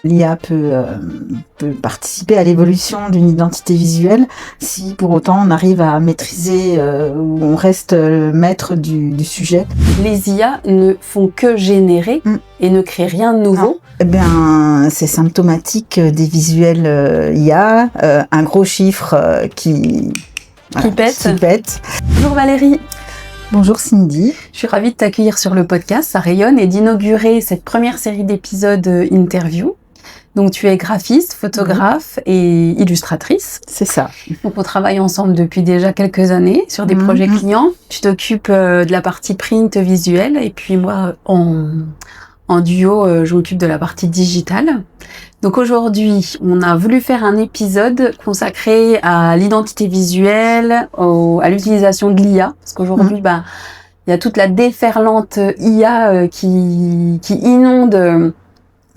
L'IA peut participer à l'évolution d'une identité visuelle si pour autant on arrive à maîtriser ou on reste maître du sujet. Les IA ne font que générer et ne créent rien de nouveau. Eh bien, c'est symptomatique des visuels IA, un gros chiffre qui pète. Bonjour Valérie. Bonjour Cindy. Je suis ravie de t'accueillir sur le podcast, ça rayonne, et d'inaugurer cette première série d'épisodes interview. Donc tu es graphiste, photographe et illustratrice. C'est ça. Donc on travaille ensemble depuis déjà quelques années sur des projets clients. Tu t'occupes de la partie print visuelle et puis moi en duo je m'occupe de la partie digitale. Donc aujourd'hui on a voulu faire un épisode consacré à l'identité visuelle, à l'utilisation de l'IA, parce qu'aujourd'hui il y a toute la déferlante IA qui inonde.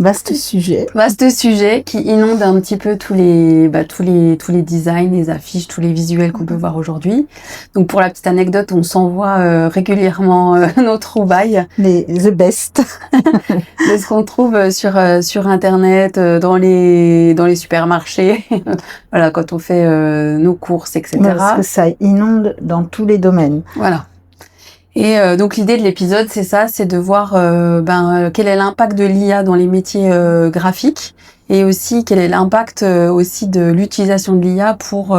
Vaste sujet Qui inonde un petit peu tous les designs, les affiches, tous les visuels qu'on peut voir aujourd'hui. Donc pour la petite anecdote, on s'envoie régulièrement nos trouvailles. The best. De ce qu'on trouve sur internet, dans les supermarchés. Voilà, quand on fait nos courses, etc. Parce que ça inonde dans tous les domaines. Voilà. Et donc l'idée de l'épisode, c'est ça, c'est de voir quel est l'impact de l'IA dans les métiers graphiques, et aussi quel est l'impact aussi de l'utilisation de l'IA pour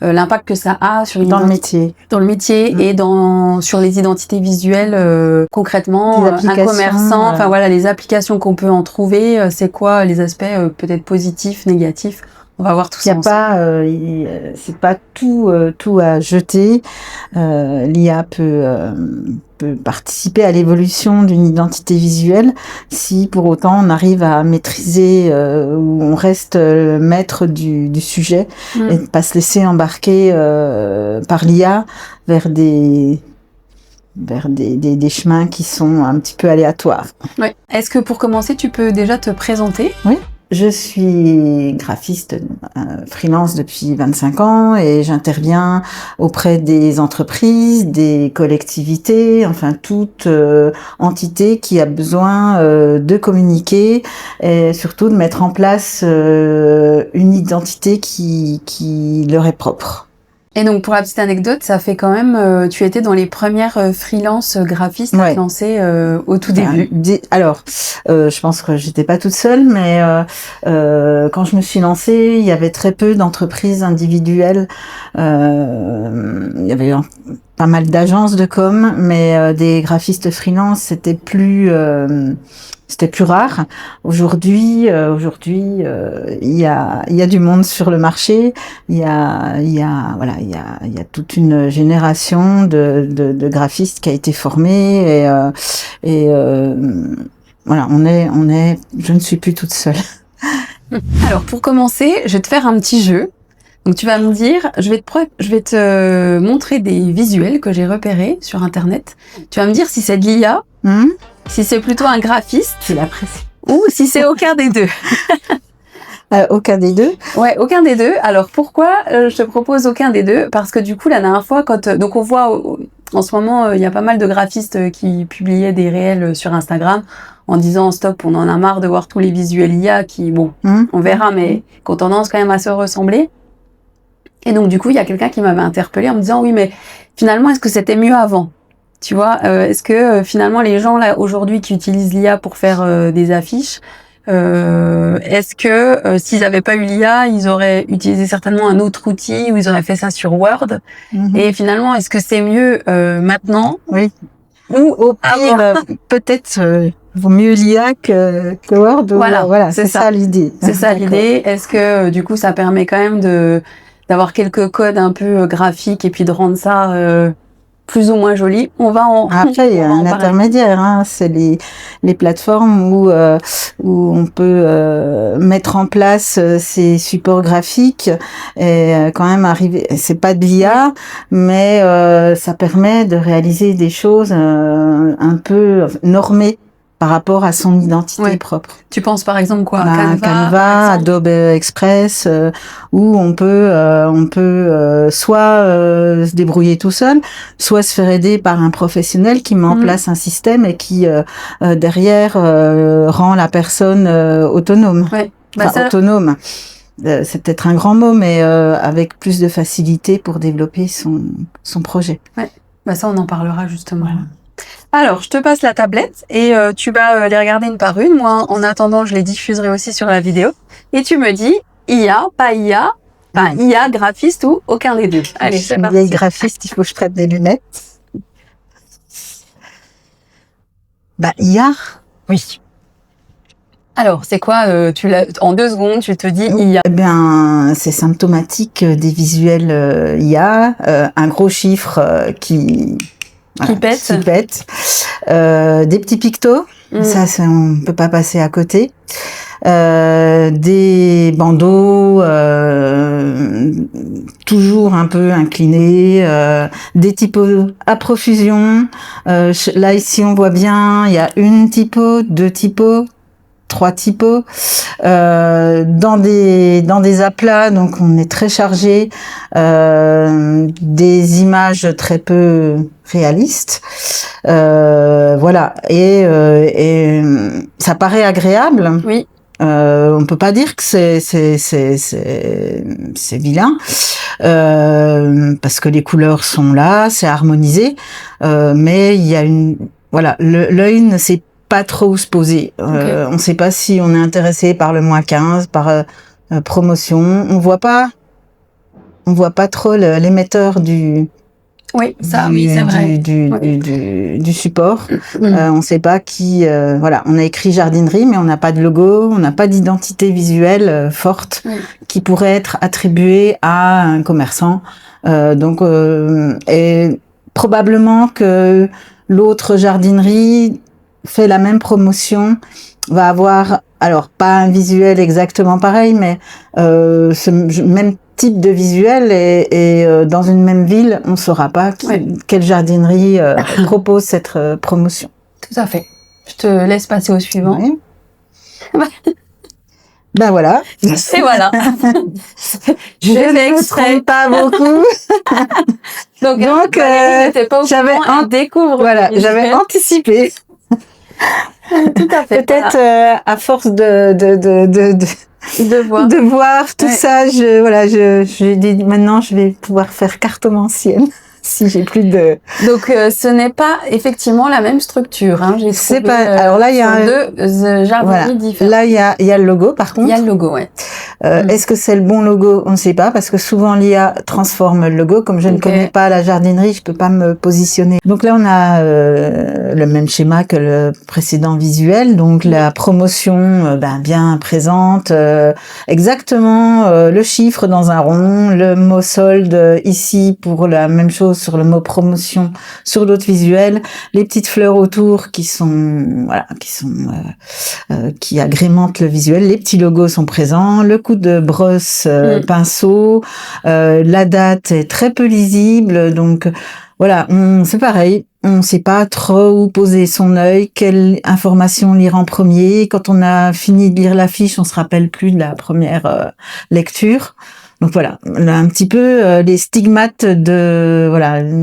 l'impact que ça a sur dans le métier et sur les identités visuelles concrètement, un commerçant, enfin voilà, les applications qu'on peut en trouver, c'est quoi les aspects peut-être positifs, négatifs. On va voir tout ça ensemble. C'est pas tout à jeter. L'IA peut participer à l'évolution d'une identité visuelle si pour autant on arrive à maîtriser ou on reste maître du sujet et ne pas se laisser embarquer par l'IA vers des chemins qui sont un petit peu aléatoires. Ouais. Est-ce que pour commencer, tu peux déjà te présenter ? Oui. Je suis graphiste freelance depuis 25 ans et j'interviens auprès des entreprises, des collectivités, enfin toute entité qui a besoin de communiquer et surtout de mettre en place une identité qui leur est propre. Et donc pour la petite anecdote, ça fait quand même, tu étais dans les premières freelance graphistes à te lancer au tout début. Alors, je pense que j'étais pas toute seule, mais quand je me suis lancée, il y avait très peu d'entreprises individuelles. Il y avait pas mal d'agences de com, mais des graphistes freelance, c'était plus rare. Aujourd'hui, il y a du monde sur le marché. Il y a toute une génération de graphistes qui a été formée et voilà, je ne suis plus toute seule. Alors pour commencer, je vais te faire un petit jeu. Donc tu vas me dire, je vais te montrer des visuels que j'ai repérés sur internet. Tu vas me dire si c'est de l'IA, si c'est plutôt un graphiste, tu l'apprécies, ou si c'est aucun des deux. Aucun des deux. Ouais, aucun des deux. Alors pourquoi je te propose aucun des deux? Parce que du coup la dernière fois, donc on voit en ce moment il y a pas mal de graphistes qui publiaient des réels sur Instagram en disant stop, on en a marre de voir tous les visuels IA qui, on verra, mais qui ont tendance quand même à se ressembler. Et donc du coup il y a quelqu'un qui m'avait interpellée en me disant oui, mais finalement est-ce que c'était mieux avant? Tu vois, est-ce que finalement les gens là aujourd'hui qui utilisent l'IA pour faire des affiches, est-ce que s'ils n'avaient pas eu l'IA, ils auraient utilisé certainement un autre outil ou ils auraient fait ça sur Word? Et finalement, est-ce que c'est mieux maintenant? Oui. Ou au pire, peut-être vaut mieux l'IA que Word. Voilà, c'est ça l'idée. C'est ça l'idée. Est-ce que du coup ça permet quand même d'avoir quelques codes un peu graphiques et puis de rendre ça plus ou moins joli? Après, il y a un intermédiaire, c'est les plateformes où on peut mettre en place ces supports graphiques et quand même arriver. C'est pas de l'IA, mais ça permet de réaliser des choses un peu normées. par rapport à son identité propre. Tu penses par exemple quoi, Canva, Adobe Express, où on peut soit se débrouiller tout seul, soit se faire aider par un professionnel qui met en place un système et qui derrière rend la personne autonome. Ouais. Autonome. C'est peut-être un grand mot, mais avec plus de facilité pour développer son projet. Ouais. Ça, on en parlera justement. Voilà. Alors, je te passe la tablette et tu vas les regarder une par une. Moi, en attendant, je les diffuserai aussi sur la vidéo. Et tu me dis, IA, pas IA, enfin IA, graphiste ou aucun des deux. Allez, c'est parti. Vieille graphiste, il faut que je prenne des lunettes. IA, oui. Alors, c'est quoi en 2 secondes, tu te dis IA? Eh bien, c'est symptomatique des visuels IA, un gros chiffre qui pète. Des petits pictos, ça on peut pas passer à côté. Des bandeaux toujours un peu inclinés, des typos à profusion. Là ici on voit bien, il y a une typo, 2 typos, 3 typos dans des aplats, donc on est très chargé, des images très peu réalistes, voilà, et ça paraît agréable. Oui. On peut pas dire que c'est vilain, parce que les couleurs sont là, c'est harmonisé, mais il y a l'œil ne sait pas trop où se poser. On sait pas si on est intéressé par le -15, par promotion. On voit pas trop l'émetteur du support. On sait pas qui. On a écrit jardinerie, mais on n'a pas de logo, on n'a pas d'identité visuelle forte qui pourrait être attribuée à un commerçant. Et probablement que l'autre jardinerie fait la même promotion, va avoir, alors pas un visuel exactement pareil, mais ce même type de visuel, et dans une même ville, on ne saura pas quelle jardinerie propose cette promotion. Tout à fait. Je te laisse passer au suivant. Oui. Ben voilà. Et voilà. Je ne me trompe pas beaucoup. Donc j'avais anticipé. Tout à fait. Peut-être à force de voir tout ça, j'ai dit maintenant je vais pouvoir faire cartomancienne si j'ai plus de. Donc ce n'est pas effectivement la même structure, hein. J'ai trouvé. C'est pas. Alors là il y a deux jardineries différentes. Là il y a le logo par contre. Il y a le logo, ouais. Est-ce que c'est le bon logo? On ne sait pas, parce que souvent l'IA transforme le logo. Comme je ne connais pas la jardinerie, je peux pas me positionner. Donc là, on a le même schéma que le précédent visuel. Donc la promotion bien présente, exactement le chiffre dans un rond, le mot solde ici pour la même chose sur le mot promotion sur l'autre visuel, les petites fleurs autour qui agrémentent le visuel, les petits logos sont présents, le coup de brosse pinceau, la date est très peu lisible, donc voilà, c'est pareil, on sait pas trop où poser son œil, quelle information lire en premier. Quand on a fini de lire l'affiche, on se rappelle plus de la première lecture. Donc voilà, un petit peu les stigmates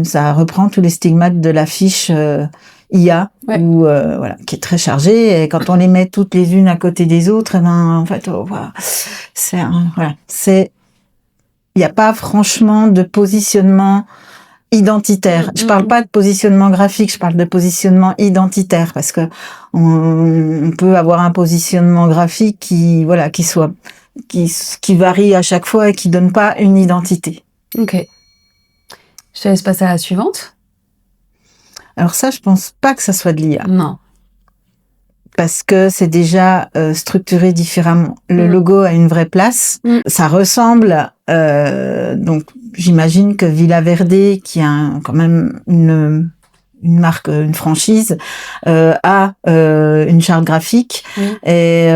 ça reprend tous les stigmates de l'affiche IA, qui est très chargée, et quand on les met toutes les unes à côté des autres, en fait, il n'y a pas franchement de positionnement identitaire. Je parle pas de positionnement graphique, je parle de positionnement identitaire, parce que on peut avoir un positionnement graphique qui varie à chaque fois et qui donne pas une identité. Ok. Je te laisse passer à la suivante. Alors ça, je pense pas que ça soit de l'IA. Non. Parce que c'est déjà structuré différemment. Le logo a une vraie place. Ça ressemble, donc j'imagine que Villa Verde, qui a quand même une marque, une franchise, a une charte graphique, et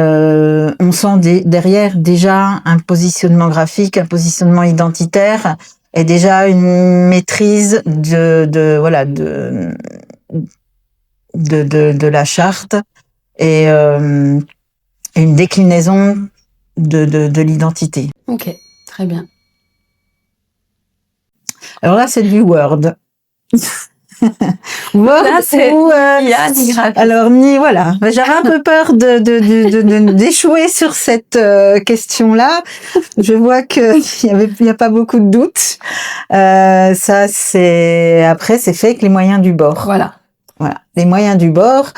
on sent derrière déjà un positionnement graphique, un positionnement identitaire, et déjà une maîtrise de la charte, et une déclinaison de l'identité. Ok, très bien. Alors là, c'est du Word. Word Là, c'est ni graphique. Alors voilà, j'avais un peu peur d'échouer sur cette question-là. Je vois que il y a pas beaucoup de doutes. Ça c'est fait avec les moyens du bord. Voilà, les moyens du bord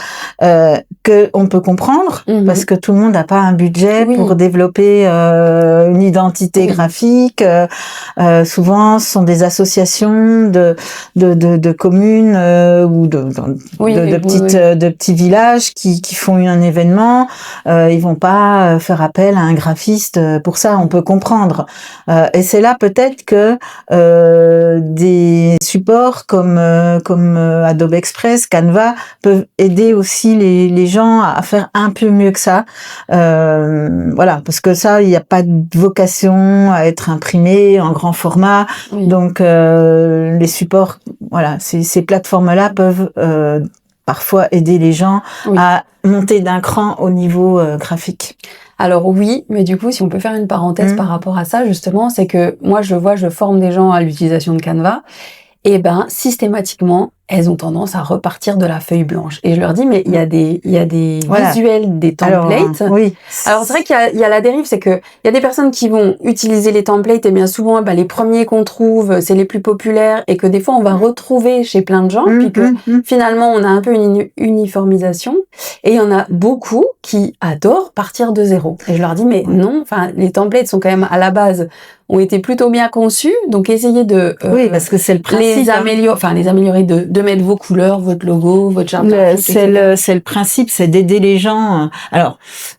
que on peut comprendre parce que tout le monde n'a pas un budget pour développer une identité graphique. Souvent, ce sont des associations de communes ou de petits villages qui font un événement. Ils vont pas faire appel à un graphiste pour ça. On peut comprendre. Et c'est là peut-être que des supports comme Adobe Express, Canva peuvent aider aussi les gens à faire un peu mieux que ça. Voilà, parce que ça, il n'y a pas de vocation à être imprimé en grand format. Donc les supports, voilà, ces plateformes-là peuvent parfois aider les gens à monter d'un cran au niveau graphique. Alors oui, mais du coup, si on peut faire une parenthèse par rapport à ça, justement, c'est que moi, je forme des gens à l'utilisation de Canva, et systématiquement, elles ont tendance à repartir de la feuille blanche. Et je leur dis, mais il y a des visuels, des templates. Alors c'est vrai qu'il y a la dérive, c'est que il y a des personnes qui vont utiliser les templates, et bien souvent, les premiers qu'on trouve, c'est les plus populaires, et que des fois, on va retrouver chez plein de gens, puis que finalement, on a un peu une uniformisation. Et il y en a beaucoup qui adorent partir de zéro. Et je leur dis, mais non, les templates sont quand même à la base ont été plutôt bien conçus, donc essayez de parce que c'est le principe, les améliorer, de mettre vos couleurs, votre logo, votre charte. C'est le principe, c'est d'aider les gens. Alors,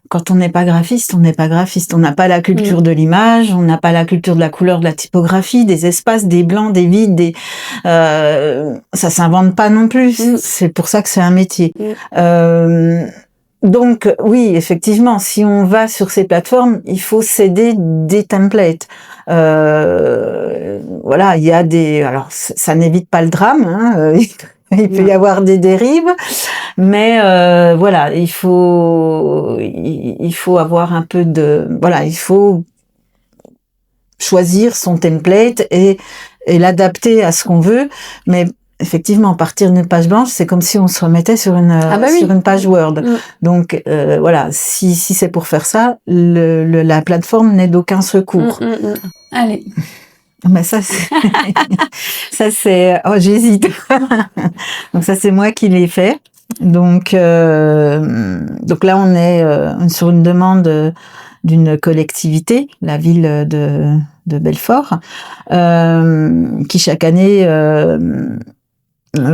quand on n'est pas graphiste, on n'est pas graphiste. On n'a pas la culture de l'image, on n'a pas la culture de la couleur, de la typographie, des espaces, des blancs, des vides, ça s'invente pas non plus. C'est pour ça que c'est un métier. Donc oui, effectivement, si on va sur ces plateformes, il faut s'aider des templates. Voilà, il y a alors ça n'évite pas le drame, il peut y avoir des dérives, mais voilà, il faut avoir un peu il faut choisir son template et l'adapter à ce qu'on veut, mais effectivement, partir d'une page blanche, c'est comme si on se remettait sur une page Word. Donc voilà, si c'est pour faire ça, la plateforme n'est d'aucun secours. Allez. Mais ça c'est j'hésite. Donc ça c'est moi qui l'ai fait. Donc là on est sur une demande d'une collectivité, la ville de Belfort, qui chaque année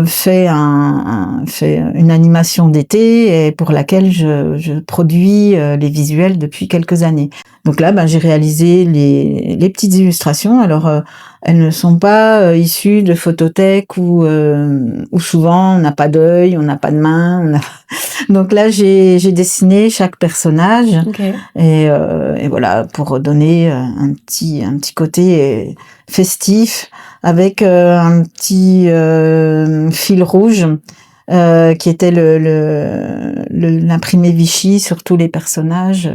fait une animation d'été et pour laquelle je produis les visuels depuis quelques années. Donc là, j'ai réalisé les petites illustrations. Alors, elles ne sont pas issues de photothèques où souvent on n'a pas d'œil, on n'a pas de main. Donc là, j'ai dessiné chaque personnage et voilà pour donner un petit côté festif avec un petit fil rouge qui était l'imprimé Vichy sur tous les personnages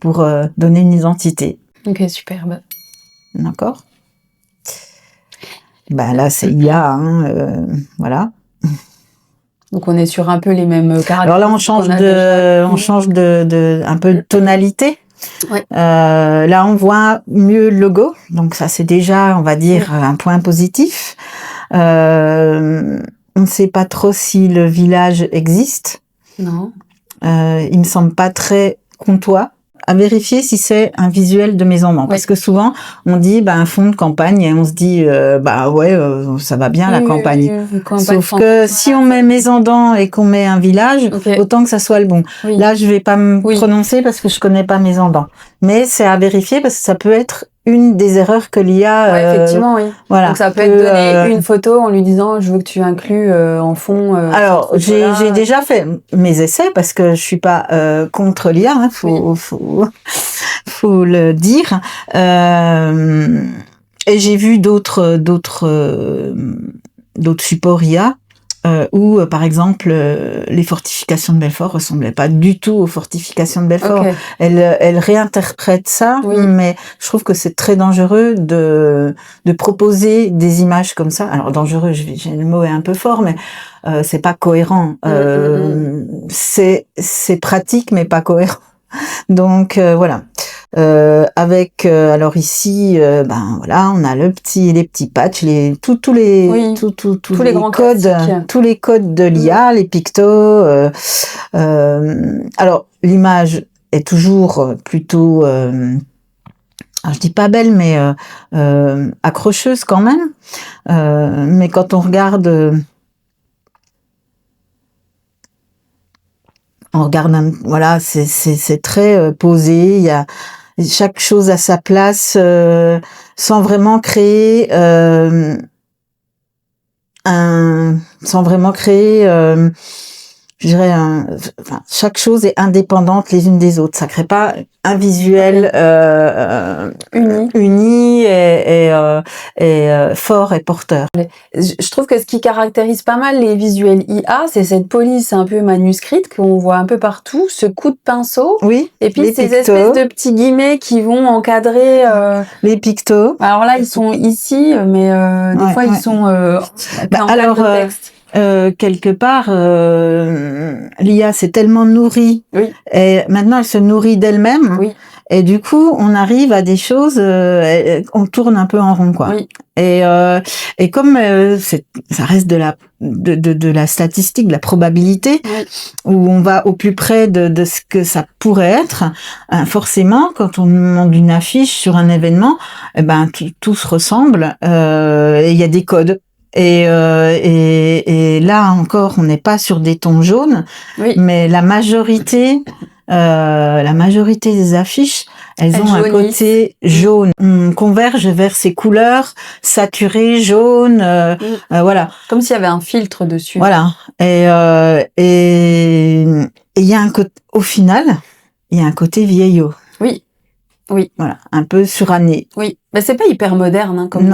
pour donner une identité. Ok, superbe. D'accord. Là c'est IA, voilà. Donc on est sur un peu les mêmes caractères. Alors là on change de un peu de tonalité. Là on voit mieux le logo, donc ça c'est déjà, on va dire, un point positif. On ne sait pas trop si le village existe. Non. Il me semble pas très comtois. À vérifier si c'est un visuel de Maison Dent, parce que souvent on dit un fond de campagne et on se dit ça va bien la campagne. Sauf que si on met Maison Dent et qu'on met un village, autant que ça soit le bon. Là je vais pas me prononcer parce que je connais pas Maison Dent, mais c'est à vérifier parce que ça peut être une des erreurs que l'IA. Effectivement, oui. Voilà. Donc ça peut être donner une photo en lui disant je veux que tu inclues en fond. Alors j'ai déjà fait mes essais parce que je suis pas contre l'IA, faut le dire. Et j'ai vu d'autres supports IA où par exemple les fortifications de Belfort ressemblaient pas du tout aux fortifications de Belfort. Ok. Elle réinterprète ça, Oui. mais je trouve que c'est très dangereux de proposer des images comme ça. Alors dangereux, le mot est un peu fort, mais c'est pas cohérent. C'est pratique, mais pas cohérent. Donc voilà. Alors ici, ben voilà, on a les petits patchs, tous les tous les grands codes, classiques. tous les codes de l'IA, les pictos. Alors l'image est toujours plutôt, alors je dis pas belle, mais accrocheuse quand même. Mais quand on regarde voilà, c'est très posé. Il y a chaque chose à sa place, sans vraiment créer je dirais chaque chose est indépendante les unes des autres. Ça crée pas un visuel uni et fort et porteur. Je trouve que ce qui caractérise pas mal les visuels IA, c'est cette police un peu manuscrite qu'on voit un peu partout, ce coup de pinceau. Oui. Et puis ces espèces de petits guillemets qui vont encadrer les pictos. Alors là, ils sont ici, mais des fois ils sont en texte. Quelque part, l'IA s'est tellement nourrie, et maintenant elle se nourrit d'elle-même, et du coup on arrive à des choses, on tourne un peu en rond, quoi. Et comme ça reste de la statistique, de la probabilité, où on va au plus près de ce que ça pourrait être, forcément quand on demande une affiche sur un événement, eh ben tout se ressemble, et il y a des codes. Et là encore, on n'est pas sur des tons jaunes, mais la majorité des affiches, elles ont un côté jaune. On converge vers ces couleurs saturées, jaunes, voilà. Comme s'il y avait un filtre dessus. Voilà. Et il y a au final, il y a un côté vieillot. Oui. Voilà, un peu suranné. Oui, mais c'est pas hyper moderne, hein, comme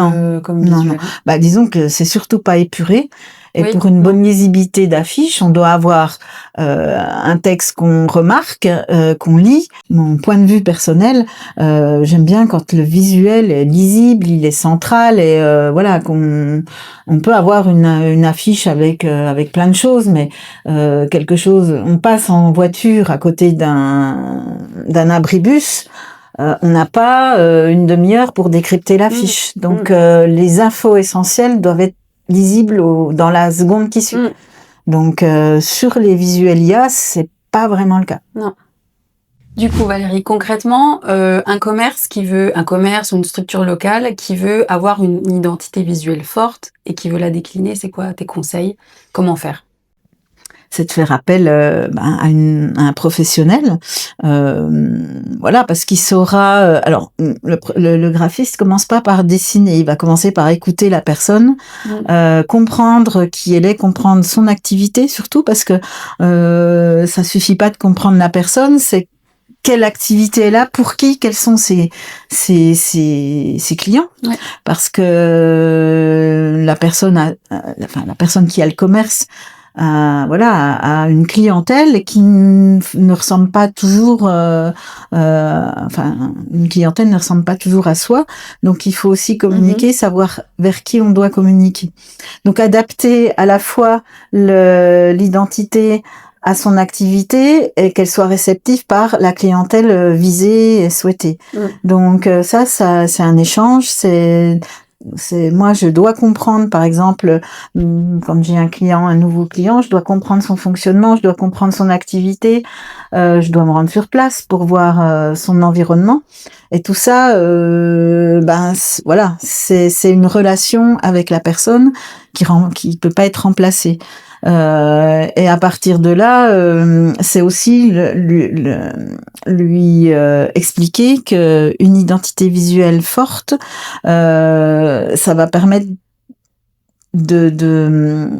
visuel. Non. Bah, disons que c'est surtout pas épuré. Et pour une bonne lisibilité d'affiche, on doit avoir un texte qu'on remarque, qu'on lit. Mon point de vue personnel, j'aime bien quand le visuel est lisible, il est central, et voilà, on peut avoir une affiche avec plein de choses, mais quelque chose, on passe en voiture à côté d'un abribus. On n'a pas une demi-heure pour décrypter l'affiche. Donc, les infos essentielles doivent être lisibles dans la seconde qui suit. Donc, sur les visuels IA, c'est pas vraiment le cas. Non. Du coup, Valérie, concrètement, un commerce ou une structure locale qui veut avoir une identité visuelle forte et qui veut la décliner, c'est quoi tes conseils? Comment faire? C'est de faire appel à un professionnel, voilà, parce qu'il saura. Alors, le graphiste commence pas par dessiner, il va commencer par écouter la personne, comprendre qui elle est, comprendre son activité, surtout parce que ça suffit pas de comprendre la personne, c'est quelle activité elle a, pour qui, quels sont ses clients, parce que la personne qui a le commerce, a une clientèle qui ne ressemble pas toujours, une clientèle ne ressemble pas toujours à soi, donc il faut aussi communiquer, savoir vers qui on doit communiquer. Donc adapter à la fois l'identité à son activité et qu'elle soit réceptive par la clientèle visée et souhaitée. Donc ça c'est un échange, moi je dois comprendre, par exemple, quand j'ai un nouveau client, je dois comprendre son fonctionnement, je dois comprendre son activité, je dois me rendre sur place pour voir son environnement, et tout ça, voilà, c'est une relation avec la personne qui peut pas être remplacée. Et à partir de là, c'est aussi lui expliquer que une identité visuelle forte, ça va permettre de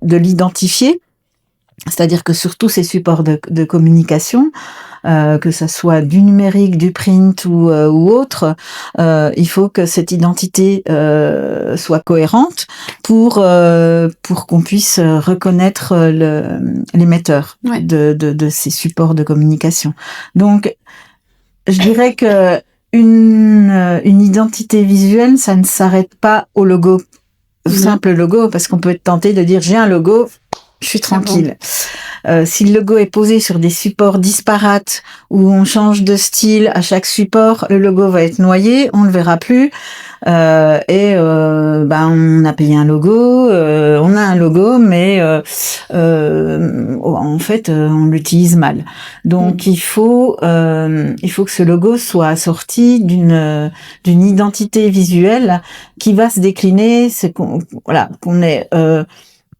l'identifier. C'est-à-dire que sur tous ces supports de communication, que ça soit du numérique, du print ou autre, il faut que cette identité soit cohérente pour qu'on puisse reconnaître l'émetteur de ces supports de communication. Donc, je dirais que une identité visuelle, ça ne s'arrête pas au logo, simple logo, parce qu'on peut être tenté de dire j'ai un logo, je suis tranquille. Si le logo est posé sur des supports disparates où on change de style à chaque support, le logo va être noyé, on le verra plus. On a payé un logo, on a un logo, mais en fait on l'utilise mal. Donc il faut que ce logo soit assorti d'une identité visuelle qui va se décliner, qu'on ait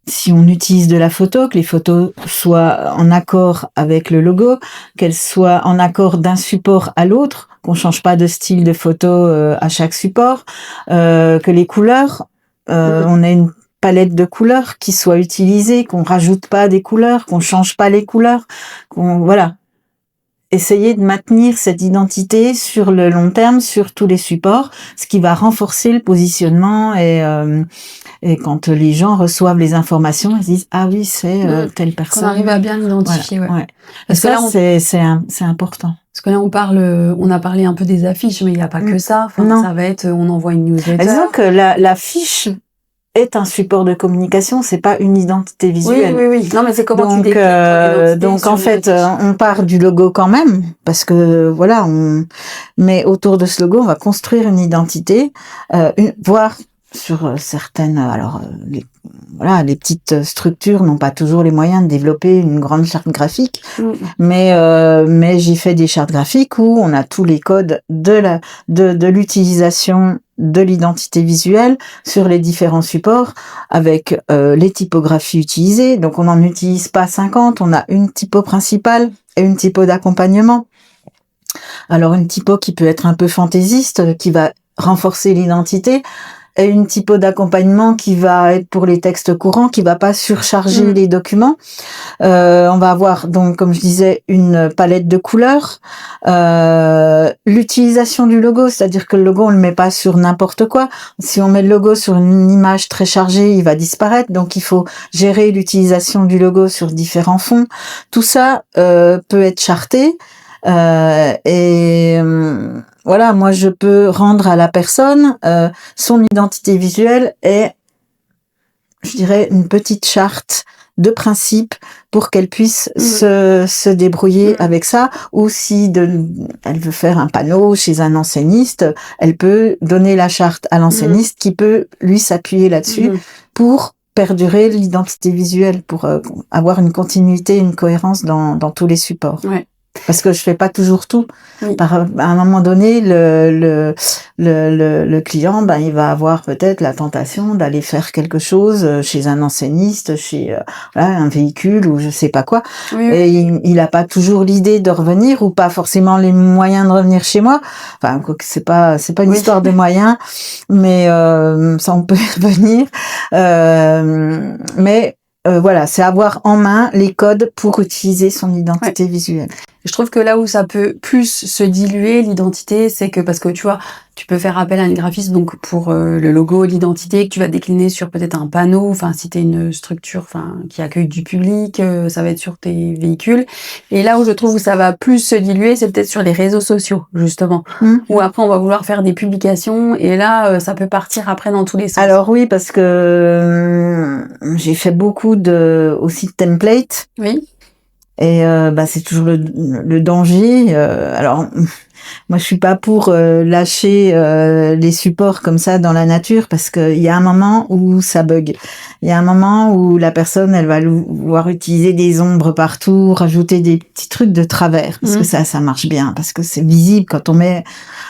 si on utilise de la photo, que les photos soient en accord avec le logo, qu'elles soient en accord d'un support à l'autre, qu'on change pas de style de photo à chaque support, que les couleurs, on ait une palette de couleurs qui soit utilisée, qu'on rajoute pas des couleurs, qu'on change pas les couleurs, essayer de maintenir cette identité sur le long terme, sur tous les supports, ce qui va renforcer le positionnement et quand les gens reçoivent les informations, ils se disent ah oui c'est telle personne. Qu'on arrive à bien l'identifier, ouais. Parce ça que là, c'est important. Parce que là on a parlé un peu des affiches, mais il n'y a pas que ça. Enfin, non. Ça va être, on envoie une newsletter. Disons que l'affiche est un support de communication, c'est pas une identité visuelle. Oui. Non, mais c'est comment donc, tu décris donc en fait, on part du logo quand même, parce que mais autour de ce logo, on va construire une identité, voire sur certaines, les petites structures n'ont pas toujours les moyens de développer une grande charte graphique, mais j'ai fait des chartes graphiques où on a tous les codes de l'utilisation de l'identité visuelle sur les différents supports avec les typographies utilisées. Donc on n'en utilise pas 50, on a une typo principale et une typo d'accompagnement. Alors une typo qui peut être un peu fantaisiste, qui va renforcer l'identité, et une typo d'accompagnement qui va être pour les textes courants, qui va pas surcharger les documents. On va avoir donc, comme je disais, une palette de couleurs, l'utilisation du logo, c'est-à-dire que le logo on le met pas sur n'importe quoi. Si on met le logo sur une image très chargée, il va disparaître. Donc il faut gérer l'utilisation du logo sur différents fonds. Tout ça peut être charté. Moi je peux rendre à la personne son identité visuelle et je dirais une petite charte de principe pour qu'elle puisse se débrouiller avec ça, ou si elle veut faire un panneau chez un enseigniste, elle peut donner la charte à l'enseigniste qui peut lui s'appuyer là-dessus pour perdurer l'identité visuelle, pour avoir une continuité, une cohérence dans tous les supports. Ouais. Parce que je fais pas toujours tout. À un moment donné, le client, il va avoir peut-être la tentation d'aller faire quelque chose chez un enseigniste, chez un véhicule ou je sais pas quoi. Et il a pas toujours l'idée de revenir ou pas forcément les moyens de revenir chez moi. Enfin, c'est pas une histoire de moyens, mais ça on peut y revenir. C'est avoir en main les codes pour utiliser son identité visuelle. Je trouve que là où ça peut plus se diluer l'identité, c'est que parce que tu vois, tu peux faire appel à une graphiste donc pour le logo, l'identité que tu vas décliner sur peut-être un panneau, enfin si t'es une structure qui accueille du public, ça va être sur tes véhicules. Et là où je trouve où ça va plus se diluer, c'est peut-être sur les réseaux sociaux justement, où après on va vouloir faire des publications et là ça peut partir après dans tous les sens. Alors oui, parce que j'ai fait beaucoup aussi de templates. Oui. Et c'est toujours le danger. Alors moi je suis pas pour lâcher les supports comme ça dans la nature, parce que il y a un moment où ça bug. Il y a un moment où la personne elle va vouloir utiliser des ombres partout, rajouter des petits trucs de travers, parce que ça marche bien, parce que c'est visible quand on met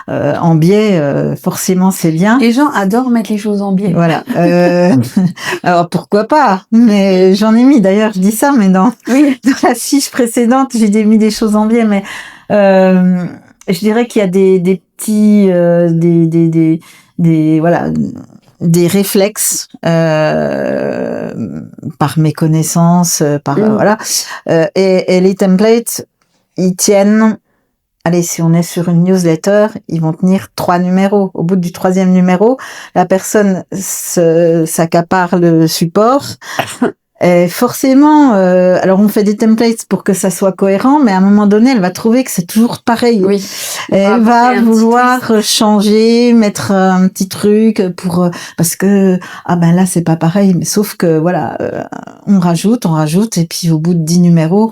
en biais, forcément c'est bien. Les gens adorent mettre les choses en biais. Voilà. Alors pourquoi pas? Mais j'en ai mis d'ailleurs, je dis ça, mais dans la fiche précédente, j'ai mis des choses en biais, mais je dirais qu'il y a des petits des réflexes par méconnaissance, et les templates, ils tiennent, allez, si on est sur une newsletter, ils vont tenir 3 numéros. Au bout du 3e numéro, la personne s'accapare le support. Et forcément, alors on fait des templates pour que ça soit cohérent, mais à un moment donné, elle va trouver que c'est toujours pareil. Oui. Et elle va vouloir changer, mettre un petit truc pour parce que là c'est pas pareil. Mais sauf que voilà, on rajoute, et puis au bout de 10 numéros,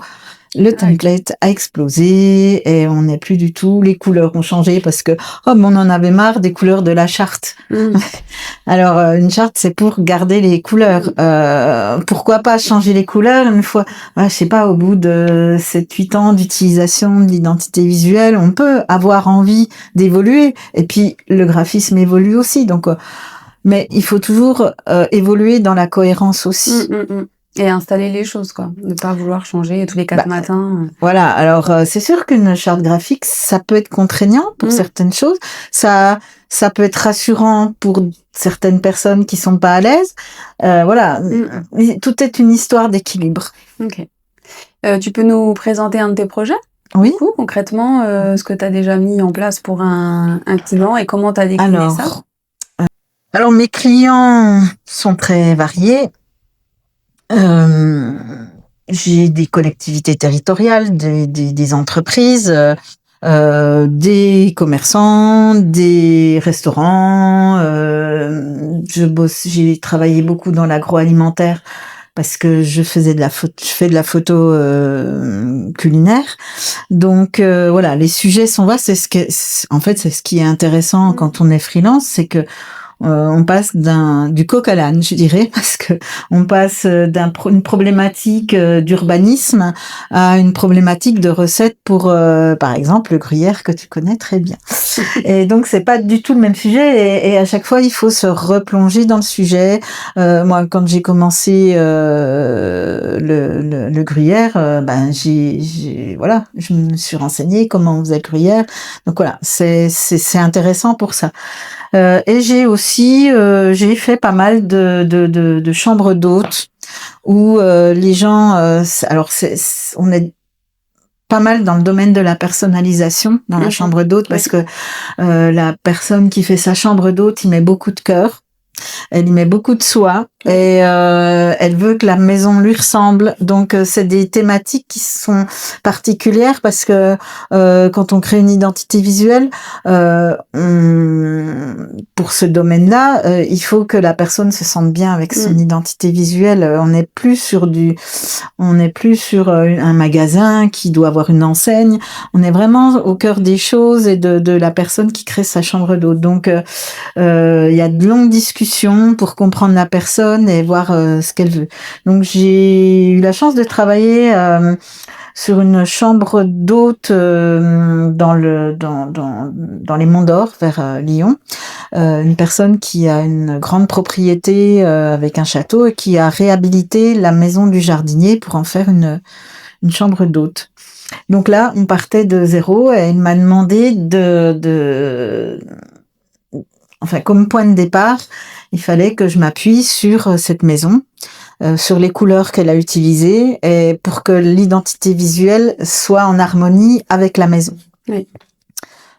le template a explosé et on n'est plus du tout. Les couleurs ont changé parce que on en avait marre des couleurs de la charte. Alors une charte c'est pour garder les couleurs. Pourquoi pas changer les couleurs une fois, je sais pas, au bout de 7-8 ans d'utilisation de l'identité visuelle, on peut avoir envie d'évoluer et puis le graphisme évolue aussi. Donc mais il faut toujours évoluer dans la cohérence aussi. Et installer les choses, quoi. Ne pas vouloir changer tous les 4 matins. Voilà. Alors, c'est sûr qu'une charte graphique, ça peut être contraignant pour certaines choses. Ça peut être rassurant pour certaines personnes qui sont pas à l'aise. Voilà. Tout est une histoire d'équilibre. Ok. Tu peux nous présenter un de tes projets? Oui. Du coup, concrètement, ce que tu as déjà mis en place pour un client et comment tu as décliné ça? Alors, mes clients sont très variés. J'ai des collectivités territoriales, des entreprises, des commerçants, des restaurants. J'ai travaillé beaucoup dans l'agroalimentaire parce que je fais de la photo culinaire. Donc voilà, les sujets sont vastes. C'est ce qui est intéressant quand on est freelance, c'est que on passe du coq à l'âne, je dirais, parce que on passe d'une problématique d'urbanisme à une problématique de recettes pour, par exemple, le gruyère que tu connais très bien. Et donc, c'est pas du tout le même sujet et à chaque fois, il faut se replonger dans le sujet. Moi, quand j'ai commencé le gruyère, voilà, je me suis renseignée comment on faisait le gruyère. Donc voilà, c'est intéressant pour ça. Et j'ai aussi j'ai fait pas mal de chambres d'hôtes où les gens alors on est pas mal dans le domaine de la personnalisation dans la chambre d'hôte parce que la personne qui fait sa chambre d'hôte, il met beaucoup de cœur. Elle y met beaucoup de soi et elle veut que la maison lui ressemble. Donc c'est des thématiques qui sont particulières parce que quand on crée une identité visuelle, pour ce domaine-là, il faut que la personne se sente bien avec son identité visuelle. On n'est plus sur un magasin qui doit avoir une enseigne. On est vraiment au cœur des choses et de la personne qui crée sa chambre d'hôte. Donc il y a de longues discussions pour comprendre la personne et voir ce qu'elle veut. Donc j'ai eu la chance de travailler sur une chambre d'hôte dans les Monts d'Or vers Lyon. Une personne qui a une grande propriété avec un château et qui a réhabilité la maison du jardinier pour en faire une chambre d'hôte. Donc là, on partait de zéro et il m'a demandé enfin, comme point de départ, il fallait que je m'appuie sur cette maison, sur les couleurs qu'elle a utilisées, et pour que l'identité visuelle soit en harmonie avec la maison. Oui.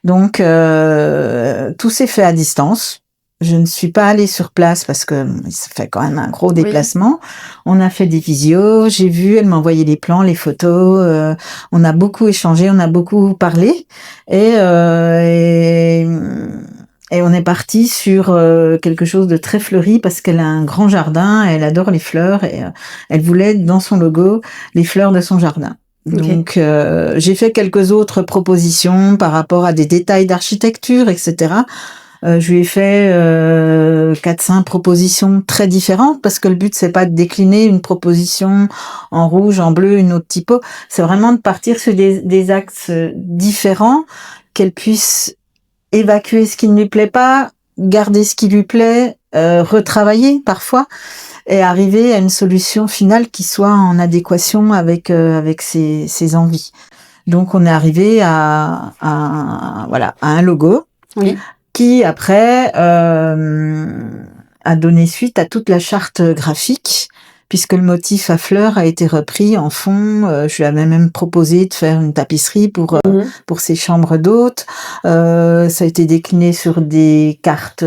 Donc, tout s'est fait à distance. Je ne suis pas allée sur place parce que ça fait quand même un gros déplacement. Oui. On a fait des visios, j'ai vu, elle m'a envoyé les plans, les photos. On a beaucoup échangé, on a beaucoup parlé. Et on est parti sur quelque chose de très fleuri parce qu'elle a un grand jardin, elle adore les fleurs et elle voulait dans son logo les fleurs de son jardin. Okay. Donc j'ai fait quelques autres propositions par rapport à des détails d'architecture, etc. Je lui ai fait 4-5 propositions très différentes parce que le but c'est pas de décliner une proposition en rouge, en bleu, une autre typo, c'est vraiment de partir sur des axes différents, qu'elle puisse évacuer ce qui ne lui plaît pas, garder ce qui lui plaît, retravailler parfois et arriver à une solution finale qui soit en adéquation avec ses envies. Donc on est arrivé à un logo. Oui. Qui après a donné suite à toute la charte graphique puisque le motif à fleurs a été repris en fond. Je lui avais même proposé de faire une tapisserie pour ses chambres d'hôtes. Ça a été décliné sur des cartes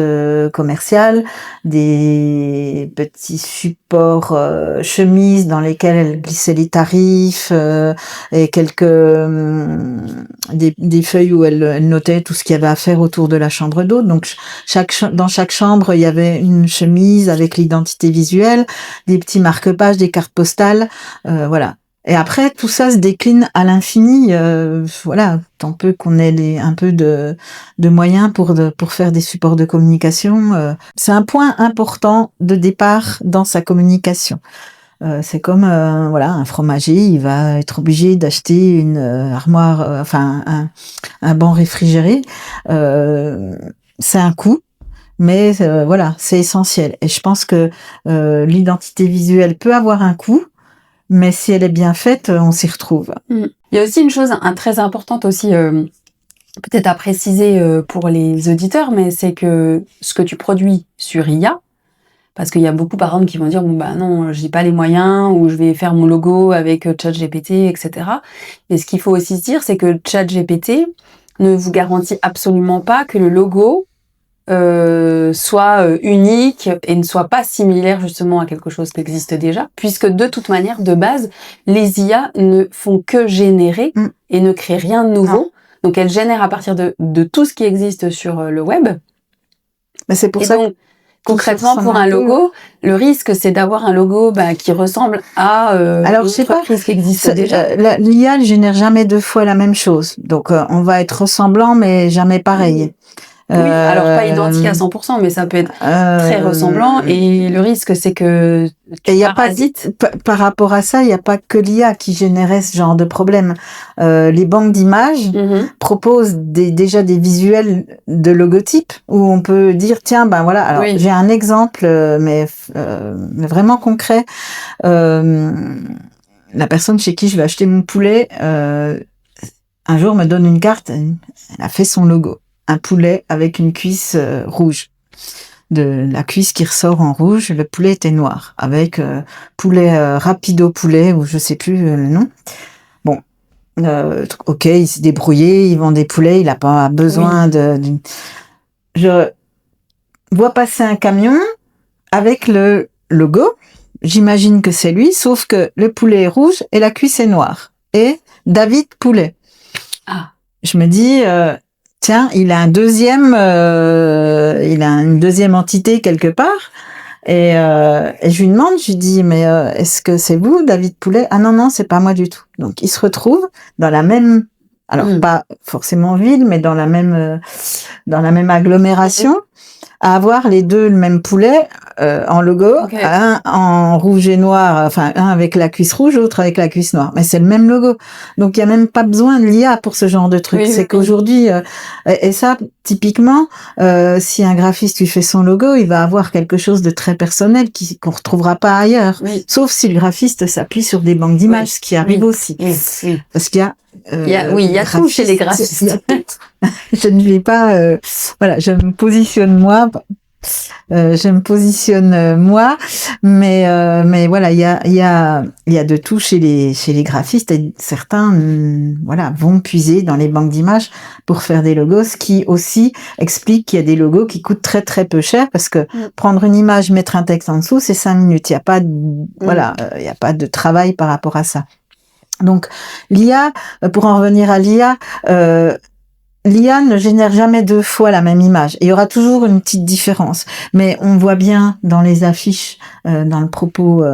commerciales, des petits supports chemises dans lesquels elle glissait les tarifs et quelques des feuilles où elle notait tout ce qu'il y avait à faire autour de la chambre d'hôte. Donc dans chaque chambre, il y avait une chemise avec l'identité visuelle, des petits marque-pages, des cartes postales, voilà. Et après, tout ça se décline à l'infini, voilà, tant peu qu'on ait un peu de moyens pour faire des supports de communication. C'est un point important de départ dans sa communication. C'est comme voilà, un fromager, il va être obligé d'acheter une armoire, enfin un banc réfrigéré. C'est un coût. Mais voilà, c'est essentiel. Et je pense que l'identité visuelle peut avoir un coût, mais si elle est bien faite, on s'y retrouve. Il y a aussi une chose très importante aussi, peut-être à préciser pour les auditeurs, mais c'est que ce que tu produis sur IA, parce qu'il y a beaucoup par exemple qui vont dire bon bah non, j'ai pas les moyens, ou je vais faire mon logo avec ChatGPT, etc. Mais ce qu'il faut aussi se dire, c'est que ChatGPT ne vous garantit absolument pas que le logo soit unique et ne soit pas similaire justement à quelque chose qui existe déjà, puisque de toute manière, de base, les IA ne font que générer et ne créent rien de nouveau. Non. Donc elles génèrent à partir de tout ce qui existe sur le web. Mais c'est pour et ça donc, concrètement, pour un logo, le risque, c'est d'avoir un logo qui ressemble à alors, je sais pas, qui existe déjà. L'IA ne génère jamais deux fois la même chose. Donc, on va être ressemblant, mais jamais pareil. Oui, alors pas identique à 100%, mais ça peut être très ressemblant. Et le risque, c'est que tu parasites. Par rapport à ça, il n'y a pas que l'IA qui générait ce genre de problème. Les banques d'images proposent déjà des visuels de logotypes où on peut dire tiens ben voilà. Alors j'ai un exemple, mais vraiment concret. La personne chez qui je vais acheter mon poulet, un jour me donne une carte. Elle a fait son logo. Un poulet avec une cuisse rouge. De la cuisse qui ressort en rouge, le poulet était noir. Avec poulet rapido poulet, ou je sais plus le nom. Bon, ok, il s'est débrouillé, il vend des poulets, il n'a pas besoin Je vois passer un camion avec le logo. J'imagine que c'est lui, sauf que le poulet est rouge et la cuisse est noire. Et David Poulet. Ah. Je me dis... tiens, il a une deuxième entité quelque part. Et je lui demande, je lui dis, mais est-ce que c'est vous, David Poulet? Ah non, c'est pas moi du tout. Donc, il se retrouve dans la même, alors pas forcément ville, mais dans la même agglomération, à avoir les deux le même poulet en logo, un en rouge et noir, enfin un avec la cuisse rouge, l'autre avec la cuisse noire. Mais c'est le même logo. Donc il y a même pas besoin de l'IA pour ce genre de truc. C'est qu'aujourd'hui, et ça typiquement, si un graphiste lui fait son logo, il va avoir quelque chose de très personnel qu'on retrouvera pas ailleurs. Sauf si le graphiste s'appuie sur des banques d'images, ce qui arrive aussi. Parce qu'il y a il y a tout chez les graphistes. Je ne vais pas, voilà, je me positionne moi, mais voilà, il y a de tout chez les graphistes, et certains, voilà, vont puiser dans les banques d'images pour faire des logos, ce qui aussi explique qu'il y a des logos qui coûtent très très peu cher, parce que prendre une image, mettre un texte en dessous, c'est 5 minutes. Il y a pas, voilà, il y a pas de travail par rapport à ça. Donc, l'IA, pour en revenir à l'IA, l'IA ne génère jamais deux fois la même image. Il y aura toujours une petite différence. Mais on voit bien dans les affiches, dans le propos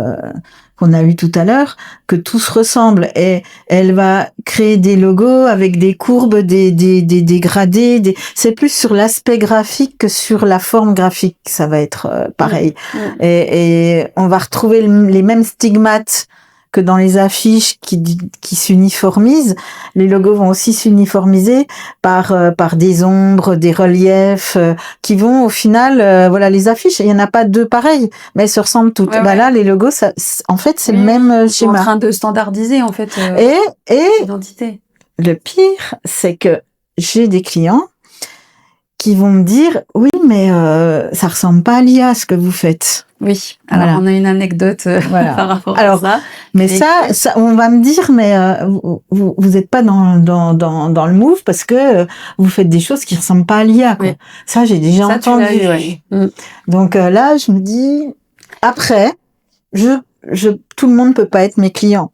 qu'on a eu tout à l'heure, que tout se ressemble. Et elle va créer des logos avec des courbes, des dégradés. C'est plus sur l'aspect graphique que sur la forme graphique. Ça va être pareil. Et on va retrouver les mêmes stigmates que dans les affiches qui s'uniformisent. Les logos vont aussi s'uniformiser par des ombres, des reliefs qui vont au final, voilà, les affiches, il y en a pas deux pareilles, mais elles se ressemblent toutes. Là, les logos, ça, en fait, c'est le même schéma. En train de standardiser, en fait, et l'identité. Le pire, c'est que j'ai des clients qui vont me dire, oui, mais ça ressemble pas à l'IA, ce que vous faites. Oui. Alors, Voilà. on a une anecdote Voilà. par rapport Alors, à ça. Mais ça, on va me dire, mais vous êtes pas dans le move parce que vous faites des choses qui ressemblent pas à l'IA, quoi. Oui. Ça, j'ai déjà Ça, tu l'as entendu. eu, ouais. Donc là, je me dis, après, tout le monde peut pas être mes clients.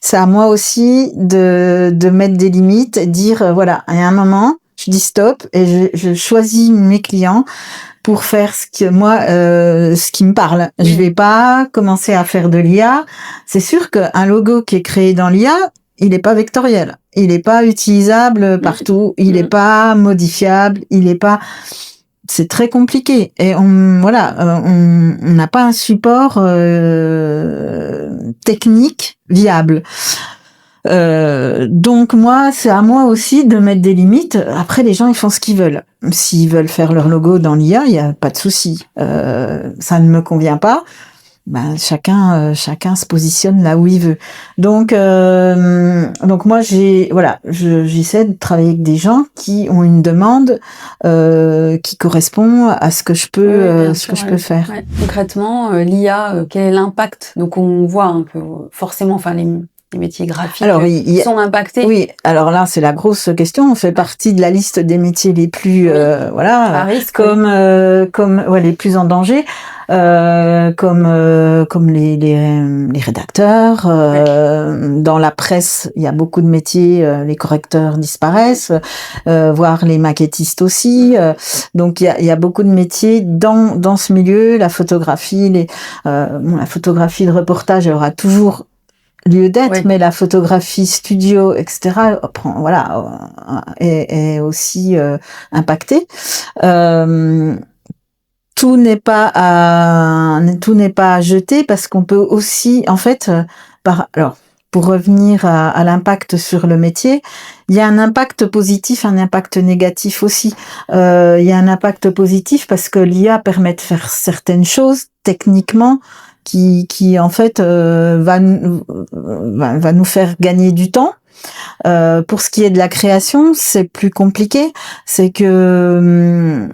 C'est à moi aussi de mettre des limites, dire voilà, à un moment, je dis stop et je choisis mes clients pour faire ce qui me parle. Je vais pas commencer à faire de l'IA. C'est sûr qu'un logo qui est créé dans l'IA, il est pas vectoriel. Il est pas utilisable partout. Il est pas modifiable. C'est très compliqué. Et on n'a pas un support technique viable. Donc moi, c'est à moi aussi de mettre des limites. Après, les gens, ils font ce qu'ils veulent. S'ils veulent faire leur logo dans l'IA, il y a pas de souci. Ça ne me convient pas. Ben, chacun se positionne là où il veut. Donc moi, j'essaie de travailler avec des gens qui ont une demande qui correspond à ce que je peux, je peux faire. Ouais. Concrètement, l'IA, quel est l'impact? Donc on voit un peu forcément, enfin les métiers graphiques sont impactés. Oui, alors là, c'est la grosse question. On fait partie de la liste des métiers les plus, à risque, les plus en danger, comme les rédacteurs. Dans la presse, il y a beaucoup de métiers. Les correcteurs disparaissent, voire les maquettistes aussi. Donc il y a beaucoup de métiers dans ce milieu. La photographie, la photographie de reportage, elle aura toujours lieu d'être, mais la photographie studio, etc., est aussi impactée. Tout n'est pas à jeter parce qu'on peut aussi, en fait, pour revenir à l'impact sur le métier, il y a un impact positif, un impact négatif aussi. Il y a un impact positif parce que l'IA permet de faire certaines choses techniquement qui en fait va nous faire gagner du temps. Pour ce qui est de la création, c'est plus compliqué. C'est que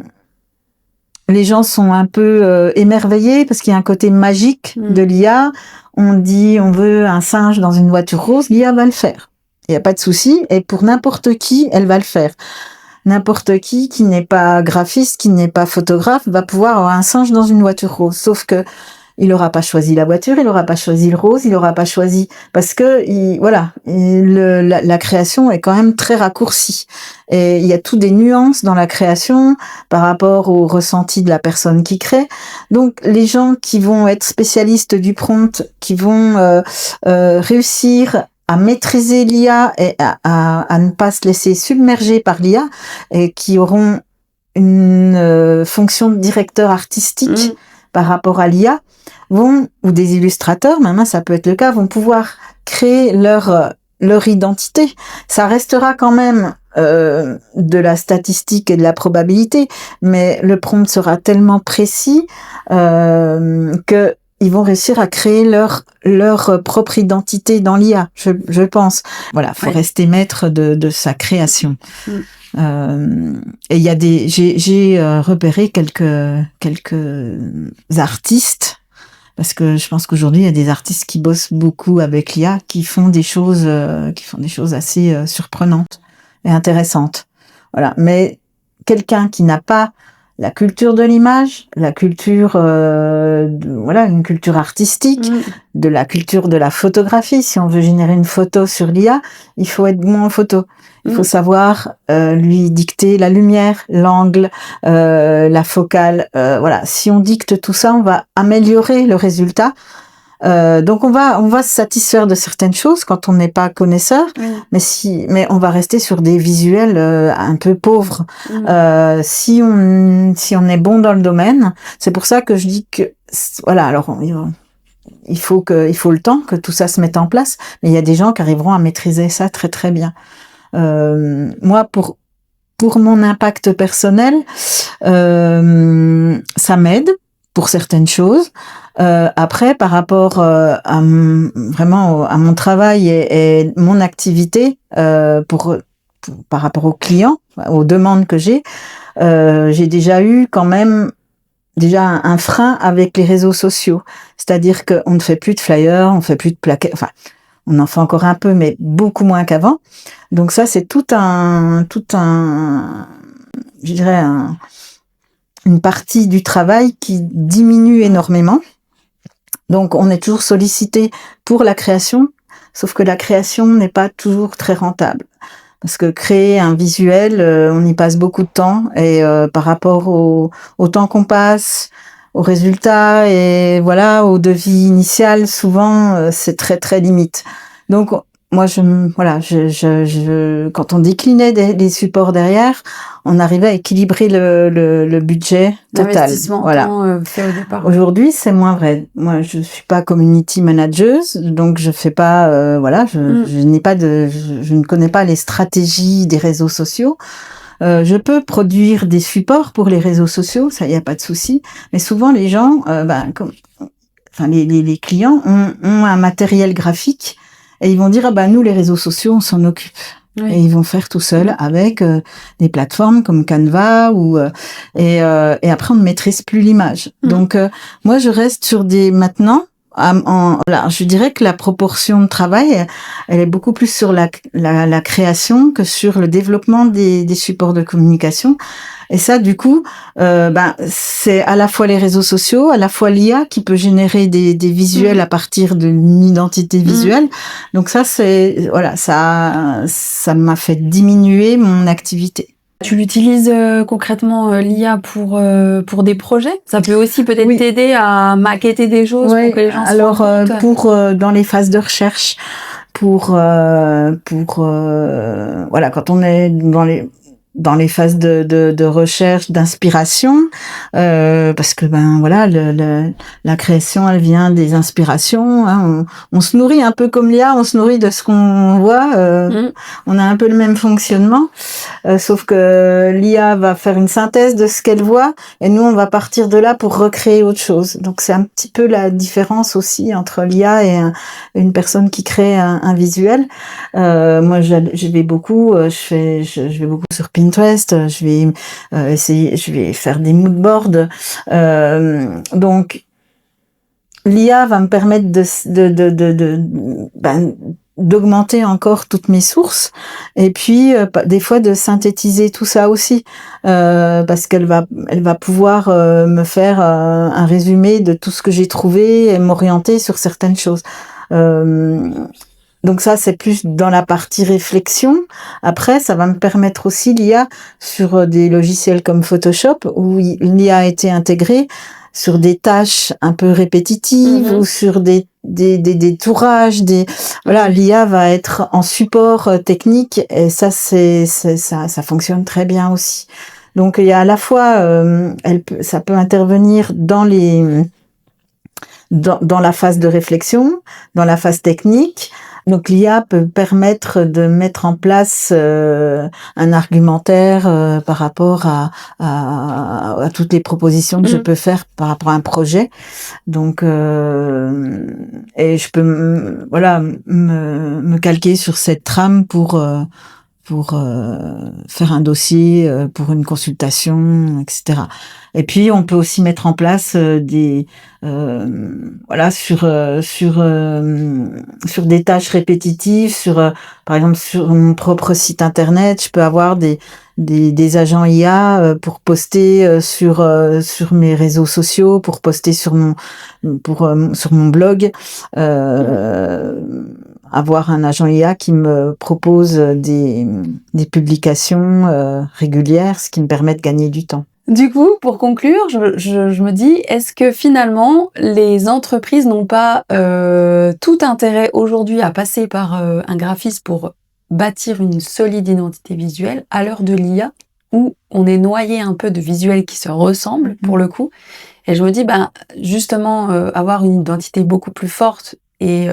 les gens sont un peu émerveillés parce qu'il y a un côté magique de l'IA. On dit on veut un singe dans une voiture rose, l'IA va le faire. Il n'y a pas de souci. Et pour n'importe qui, elle va le faire. N'importe qui n'est pas graphiste, qui n'est pas photographe, va pouvoir avoir un singe dans une voiture rose. Sauf que il n'aura pas choisi la voiture, il n'aura pas choisi le rose, il n'aura pas choisi parce que la création est quand même très raccourcie et il y a tout des nuances dans la création par rapport au ressenti de la personne qui crée. Donc les gens qui vont être spécialistes du prompt, qui vont réussir à maîtriser l'IA et à ne pas se laisser submerger par l'IA et qui auront une fonction de directeur artistique par rapport à l'IA, ou des illustrateurs, maintenant ça peut être le cas, vont pouvoir créer leur identité. Ça restera quand même de la statistique et de la probabilité, mais le prompt sera tellement précis que ils vont réussir à créer leur propre identité dans l'IA, je pense. Voilà, faut rester maître de sa création. Et il y a j'ai repéré quelques artistes, parce que je pense qu'aujourd'hui il y a des artistes qui bossent beaucoup avec l'IA, qui font des choses assez surprenantes et intéressantes. Voilà, mais quelqu'un qui n'a pas la culture de l'image, la culture une culture artistique, de la culture de la photographie. Si on veut générer une photo sur l'IA, il faut être bon en photo. Il faut savoir lui dicter la lumière, l'angle, la focale. Si on dicte tout ça, on va améliorer le résultat. Donc on va se satisfaire de certaines choses quand on n'est pas connaisseur, mais on va rester sur des visuels un peu pauvres. Si on est bon dans le domaine, c'est pour ça que je dis que il faut le temps que tout ça se mette en place, mais il y a des gens qui arriveront à maîtriser ça très très bien. Moi, pour mon impact personnel, ça m'aide pour certaines choses. Après, par rapport à mon travail et mon activité, par rapport aux clients, aux demandes que j'ai déjà eu quand même déjà un frein avec les réseaux sociaux. C'est-à-dire qu'on ne fait plus de flyers, on ne fait plus de plaquettes, enfin, on en fait encore un peu, mais beaucoup moins qu'avant. Donc ça, c'est je dirais, une partie du travail qui diminue énormément. Donc, on est toujours sollicité pour la création, sauf que la création n'est pas toujours très rentable. Parce que créer un visuel, on y passe beaucoup de temps et par rapport au temps qu'on passe, aux résultats et voilà, au devis initial, souvent c'est très très limite. Donc moi quand on déclinait les supports derrière, on arrivait à équilibrer le budget total. L'investissement Voilà. fait au départ. Aujourd'hui, c'est moins vrai. Moi, je suis pas community manager, donc je fais pas, je ne connais pas les stratégies des réseaux sociaux. Je peux produire des supports pour les réseaux sociaux, ça y a pas de souci. Mais souvent, les gens, les clients ont un matériel graphique et ils vont dire, nous, les réseaux sociaux, on s'en occupe. Oui. Et ils vont faire tout seuls avec des plateformes comme Canva et après on ne maîtrise plus l'image. Donc moi je reste sur maintenant je dirais que la proportion de travail elle est beaucoup plus sur la création que sur le développement des supports de communication. Et ça, du coup, c'est à la fois les réseaux sociaux, à la fois l'IA qui peut générer des visuels à partir d'une identité visuelle. Donc ça, ça m'a fait diminuer mon activité. Tu l'utilises concrètement l'IA pour des projets? Ça peut aussi peut-être t'aider à maqueter des choses pour que les gens se rendent compte. Pour dans les phases de recherche, quand on est dans les phases de recherche, d'inspiration, parce que la création elle vient des inspirations. Hein, on se nourrit un peu comme l'IA, on se nourrit de ce qu'on voit. On a un peu le même fonctionnement, sauf que l'IA va faire une synthèse de ce qu'elle voit, et nous on va partir de là pour recréer autre chose. Donc c'est un petit peu la différence aussi entre l'IA et une personne qui crée un visuel. Moi je vais beaucoup sur Pinterest, je vais faire des mood boards. Donc l'IA va me permettre d'augmenter encore toutes mes sources et puis des fois de synthétiser tout ça aussi parce qu'elle va pouvoir me faire un résumé de tout ce que j'ai trouvé et m'orienter sur certaines choses. Donc ça, c'est plus dans la partie réflexion. Après, ça va me permettre aussi l'IA sur des logiciels comme Photoshop où l'IA a été intégrée sur des tâches un peu répétitives ou sur des tourages, l'IA va être en support technique et ça fonctionne très bien aussi. Donc il y a à la fois ça peut intervenir dans la phase de réflexion, dans la phase technique. Donc l'IA peut permettre de mettre en place un argumentaire par rapport à toutes les propositions que je peux faire par rapport à un projet. Donc et je peux me calquer sur cette trame pour faire un dossier, pour une consultation, etc. Et puis on peut aussi mettre en place sur des tâches répétitives, par exemple sur mon propre site internet, je peux avoir des agents IA pour poster sur mes réseaux sociaux, pour poster sur mon blog, avoir un agent IA qui me propose des publications régulières, ce qui me permet de gagner du temps. Du coup, pour conclure, je me dis, est-ce que finalement, les entreprises n'ont pas tout intérêt aujourd'hui à passer par un graphiste pour bâtir une solide identité visuelle à l'heure de l'IA, où on est noyé un peu de visuels qui se ressemblent, pour le coup. Et je me dis, justement, avoir une identité beaucoup plus forte et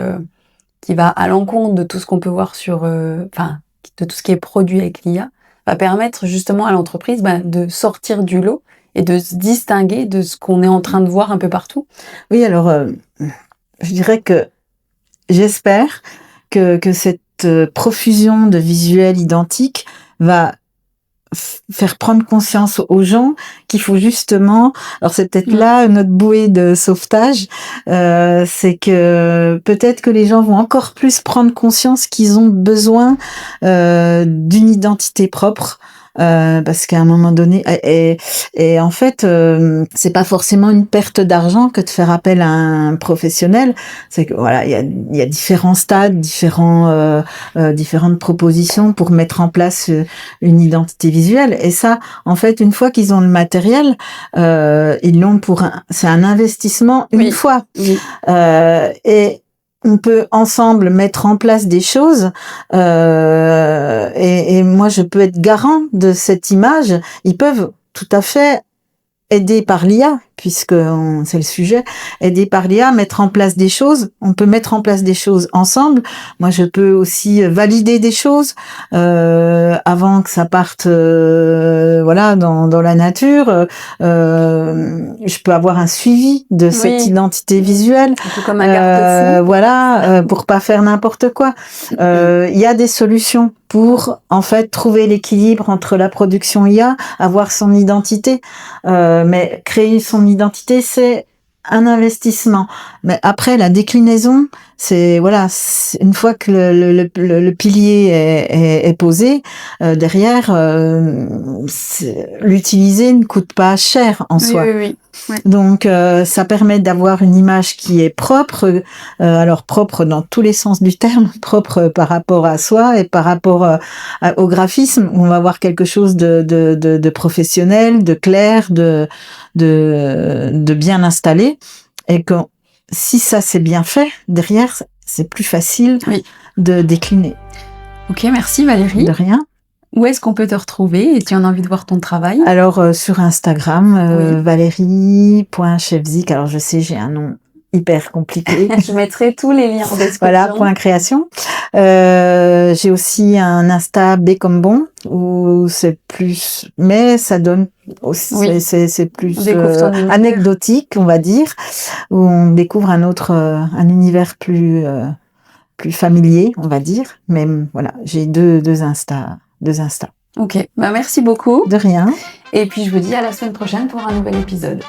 qui va à l'encontre de tout ce qu'on peut voir de tout ce qui est produit avec l'IA, va permettre justement à l'entreprise de sortir du lot et de se distinguer de ce qu'on est en train de voir un peu partout. Oui, alors je dirais que j'espère que cette profusion de visuels identiques va faire prendre conscience aux gens qu'il faut justement, alors c'est peut-être là notre bouée de sauvetage, c'est que peut-être que les gens vont encore plus prendre conscience qu'ils ont besoin d'une identité propre. Parce qu'à un moment donné, et en fait, c'est pas forcément une perte d'argent que de faire appel à un professionnel. C'est que voilà, il y a différents stades, différentes propositions pour mettre en place une identité visuelle. Et ça, en fait, une fois qu'ils ont le matériel, ils l'ont c'est un investissement une fois. Oui. Et on peut ensemble mettre en place des choses et moi je peux être garant de cette image. Ils peuvent tout à fait aider par l'IA, puisque c'est le sujet, aider par l'IA, mettre en place des choses. On peut mettre en place des choses ensemble. Moi, je peux aussi valider des choses avant que ça parte, voilà, dans la nature. Je peux avoir un suivi de cette identité visuelle. Un peu comme un garde-fou. Voilà, pour pas faire n'importe quoi. Il y a des solutions pour en fait trouver l'équilibre entre la production IA, avoir son identité. Mais créer son identité, c'est un investissement. Mais après, la déclinaison, c'est voilà, une fois que le pilier est posé, derrière, l'utiliser ne coûte pas cher en soi. Oui. Donc, ça permet d'avoir une image qui est propre, alors propre dans tous les sens du terme, propre par rapport à soi et par rapport au graphisme, où on va avoir quelque chose de professionnel, de clair, de bien installé, et que si ça c'est bien fait, derrière, c'est plus facile de décliner. Ok, merci Valérie. De rien. Où est-ce qu'on peut te retrouver et tu as envie de voir ton travail? Alors, sur Instagram, Valérie.Chevzik. Alors, je sais, j'ai un nom hyper compliqué. Je mettrai tous les liens en description. Voilà, .création. J'ai aussi un Insta B comme bon, où c'est plus, mais ça donne aussi, c'est plus anecdotique, on va dire, où on découvre un univers plus familier, on va dire. Mais voilà, j'ai deux Insta. Ok, bah merci beaucoup. De rien. Et puis je vous dis à la semaine prochaine pour un nouvel épisode.